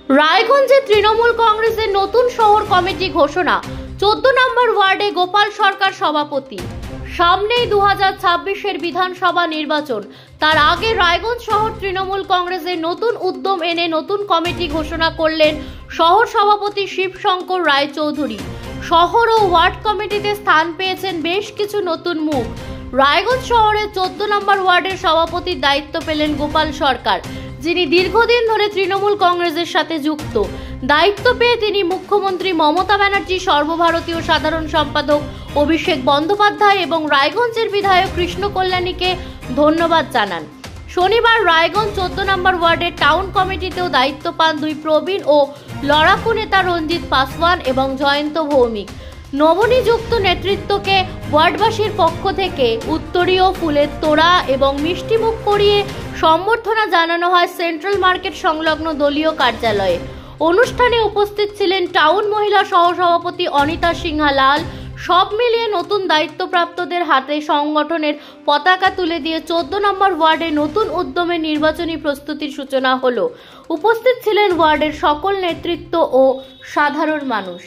রায়গঞ্জে তৃণমূল কংগ্রেসের নতুন শহর কমিটি ঘোষণা। 14 নম্বর ওয়ার্ডে গোপাল সরকার সভাপতি। সামনেই 2026-এর বিধানসভা নির্বাচন। তার আগে রায়গঞ্জ শহর তৃণমূল কংগ্রেসের নতুন উদ্যম এনে নতুন কমিটি ঘোষণা করলেন শহর সভাপতি শিবশঙ্কর রায়চৌধুরী। শহর ও ওয়ার্ড কমিটিতে স্থান পেয়েছেন বেশ কিছু নতুন মুখ। রায়গঞ্জ শহরের 14 নম্বর ওয়ার্ডের সভাপতির দায়িত্ব পেলেন গোপাল সরকার, যিনি দীর্ঘদিন ধরে তৃণমূল কংগ্রেসের সাথে যুক্ত। দায়িত্ব পেয়ে তিনি মুখ্যমন্ত্রী মমতা ব্যানার্জি, সর্বভারতীয় সাধারণ সম্পাদক অভিষেক বন্দ্যোপাধ্যায় এবং রায়গঞ্জের বিধায়ক কৃষ্ণ কল্যাণীকে ধন্যবাদ জানান। শনিবার রায়গঞ্জ 14 নম্বর ওয়ার্ডের টাউন কমিটিতেও দায়িত্ব পান দুই প্রবীণ ও লড়াকু নেতা রঞ্জিত পাসওয়ান এবং জয়ন্ত ভৌমিক। নবনিযুক্ত নেতৃত্বকে ওয়ার্ডবাসীর পক্ষ থেকে উত্তরীয়, ফুলের তোড়া এবং মিষ্টিমুখ করিয়ে সম্বর্ধনা জানানো হয় সেন্ট্রাল মার্কেট সংলগ্ন দলীয় কার্যালয়ে। অনুষ্ঠানে উপস্থিত ছিলেন টাউন মহিলা সহসভাপতি অনিতা সিংহা লাল। সব মিলিয়ে নতুন দায়িত্বপ্রাপ্তদের হাতে সংগঠনের পতাকা তুলে দিয়ে 14 নম্বর ওয়ার্ডে নতুন উদ্যমে নির্বাচনী প্রস্তুতির সূচনা হলো। উপস্থিত ছিলেন ওয়ার্ডের সকল নেতৃত্ব ও সাধারণ মানুষ।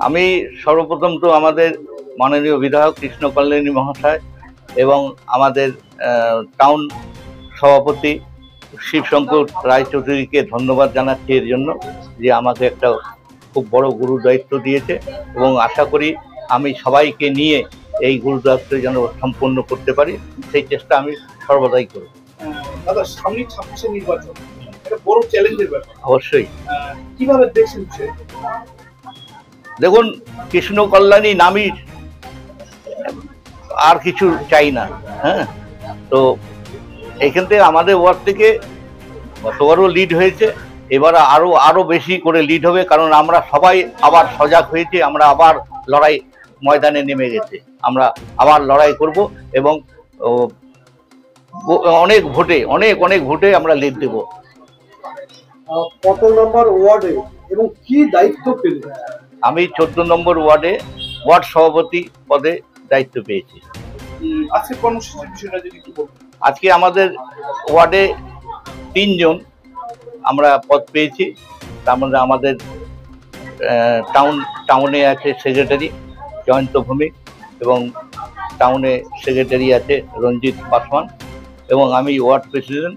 আমি সর্বপ্রথম তো আমাদের মাননীয় বিধায়ক কৃষ্ণ কল্যাণী মহাশয় এবং আমাদের টাউন সভাপতি শিবশঙ্কর রায়চৌধুরীকে ধন্যবাদ জানাচ্ছি এর জন্য যে আমাকে একটা খুব বড় গুরু দায়িত্ব দিয়েছে, এবং আশা করি আমি সবাইকে নিয়ে এই গুরু দায়িত্ব যেন সম্পন্ন করতে পারি, সেই চেষ্টা আমি সর্বদাই করব। দাদা, সামনে 26 নির্বাচন, এটা বড় চ্যালেঞ্জের ব্যাপার। অবশ্যই। কিভাবে দেখছেন? দেখুন, কৃষ্ণ কল্যাণী নামই আর কিছু চাই না। হ্যাঁ, তো এখান থেকে আমাদের ওয়ার্ড থেকে গতবারও লিড হয়েছে, এবার আরো বেশি করে লিড হবে, কারণ আমরা সবাই আবার সজাগ হয়েছি, আমরা আবার লড়াই ময়দানে নেমে গেছে, আমরা আবার লড়াই করব এবং অনেক ভোটে আমরা লিড দেব। কত নম্বর ওয়ার্ডে এবং কি দায়িত্ব পেলেন? আমি 14 নম্বর ওয়ার্ডে ওয়ার্ড সভাপতি পদে দায়িত্ব পেয়েছি। আজকে কর্মসূচির বিষয়টা যদি একটু বলুন। আজকে আমাদের ওয়ার্ডে 3 জন আমরা পদ পেয়েছি। তার মধ্যে আমাদের টাউনে আছে সেক্রেটারি জয়ন্ত ভৌমিক, এবং টাউনে সেক্রেটারি আছে রঞ্জিত পাসওয়ান, এবং আমি ওয়ার্ড প্রেসিডেন্ট।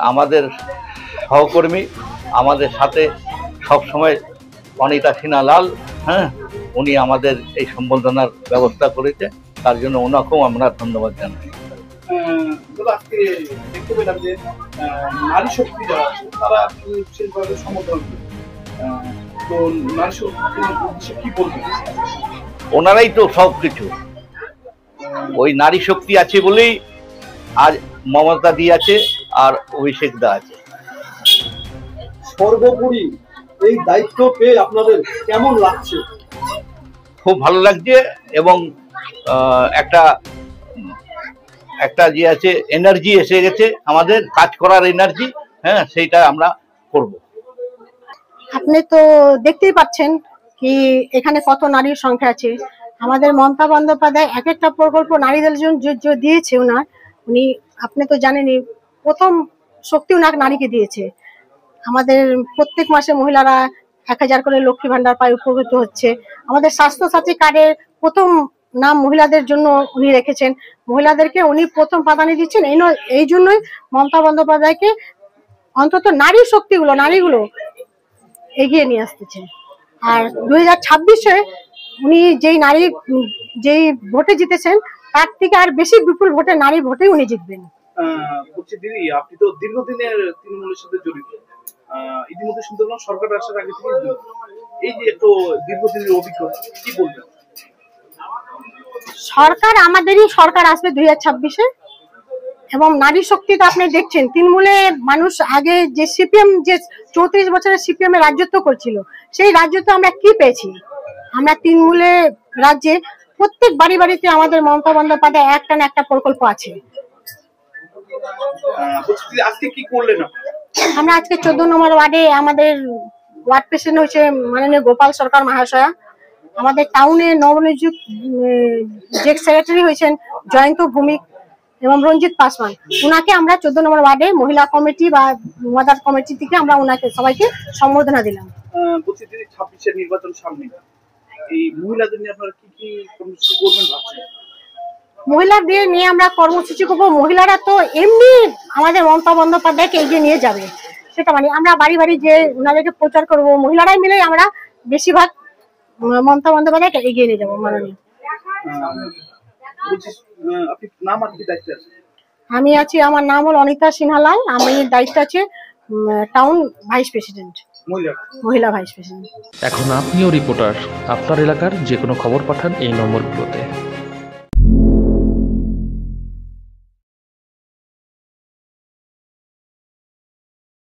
আমাদের সহকর্মী আমাদের সাথে সবসময় অনিতা সিনহা লাল, হ্যাঁ, উনি আমাদের এই সম্বর্ধনার ব্যবস্থা করেছে, তার জন্য ওনাকেও আমরা ধন্যবাদ জানাই। আজকে দেখতে পেলাম যে নারী শক্তি যারা আছে তারা বিশেষভাবে সমর্থন, তো নারী শক্তি কি বলবেন? ওনারাই তো সবকিছু, ওই নারী শক্তি আছে বলেই আজ মমতা দি আছে আর অভিষেক দা আছে। সর্বোপরি এই দায়িত্ব পেয়ে আপনাদের কেমন লাগছে? খুব ভালো লাগছে, এবং একটা যে আছে এনার্জি এসে গেছে, আমাদের কাজ করার এনার্জি, হ্যাঁ, সেইটা আমরা করব। আপনি তো দেখতেই পাচ্ছেন কি এখানে কত নারীর সংখ্যা আছে। আমাদের মমতা বন্দ্যোপাধ্যায় এক একটা প্রকল্প নারীদের জন্য দিয়েছে ওনার। উনি, আপনি তো জানেনই, প্রথম শক্তি ওনাকে নারীকে দিয়েছে। আমাদের প্রত্যেক মাসে মহিলারা 1000 করে লক্ষ্মী ভান্ডার পায়, উপকৃত হচ্ছে। আমাদের স্বাস্থ্যসাথী কার্ডের প্রথম নাম মহিলাদের জন্য উনি রেখেছেন, মহিলাদেরকে উনি প্রথম প্রাধান্য দিচ্ছেন। এই জন্যই মমতা বন্দ্যোপাধ্যায়কে অন্তত নারীগুলো এগিয়ে নিয়ে আসতেছে। আর 2026-এ উনি যেই ভোটে জিতেছেন তার থেকে আর বেশি বিপুল ভোটে, নারী ভোটে উনি জিতবেন। বলছি দিদি, আপনি তো দীর্ঘদিনের তৃণমূলের সাথে জড়িত, ইতিমধ্যে শুনতে পেলাম সরকার আসার আগে থেকে, এই যে এত দীর্ঘদিনের অভিজ্ঞতা, কি বলবেন? সরকার আমাদেরই সরকার আসবে 2026-এ, এবং নারী শক্তি তো আপনি দেখছেন। তৃণমূলে মানুষ আগে যে সিপিএম, যে 34 বছরের সিপিএম এর রাজত্ব করছিল, সেই রাজত্ব আমরা কি পেয়েছি? আমরা তৃণমূলে রাজ্যে প্রত্যেক বাড়িতে আমাদের মমতা বন্দ্যোপাধ্যায় একটা না একটা প্রকল্প আছে। আজকে কি করলেন? আমরা আজকে 14 নম্বর ওয়ার্ডে আমাদের ওয়ার্ড প্রেসিডেন্ট হচ্ছে মাননীয় গোপাল সরকার মহাশয়া। আমাদের টাউনে নবনিযুক্ত যে সেক্রেটারি হয়েছেন জয়ন্ত ভৌমিক এবং রঞ্জিত পাসওয়ান, ওনাকে আমরা 14 নম্বর ওয়ার্ডে মহিলা কমিটি বা মাদার কমিটি থেকে আমরা ওনাকে সবাইকে সম্বর্ধনা দিলাম। বলছি দিদি 26-এর নির্বাচন সামনে, এই মহিলাদের নিয়ে আপনারা কি কি কর্মসূচি করবেন ভাবছেন? মহিলাদের নিয়ে আমরা কর্মসূচি করবো। মহিলারা তো এমনি আমাদের মমতা বন্দ্যোপাধ্যায়কে এগিয়ে নিয়ে যাবে, সেটা মানে আমরা বাড়ি বাড়ি যে ওনাদেরকে প্রচার করব, মহিলারাই মিলে আমরা বেশিরভাগ মমতা বন্দ্যোপাধ্যায়কে এগিয়ে নিয়ে যাবো মাননীয়। আপনি নাম আর কি দায়িত্বে আছেন? আমি আছি, আমার নাম হল অনিতা সিনহালাল, আমি দায়িত্ব আছে টাউন ভাইস প্রেসিডেন্ট, মহিলা ভাইস প্রেসিডেন্ট। এখন আপনিও রিপোর্টার, আপনার এলাকার যে কোনো খবর পাঠান এই নম্বরগুলোতে।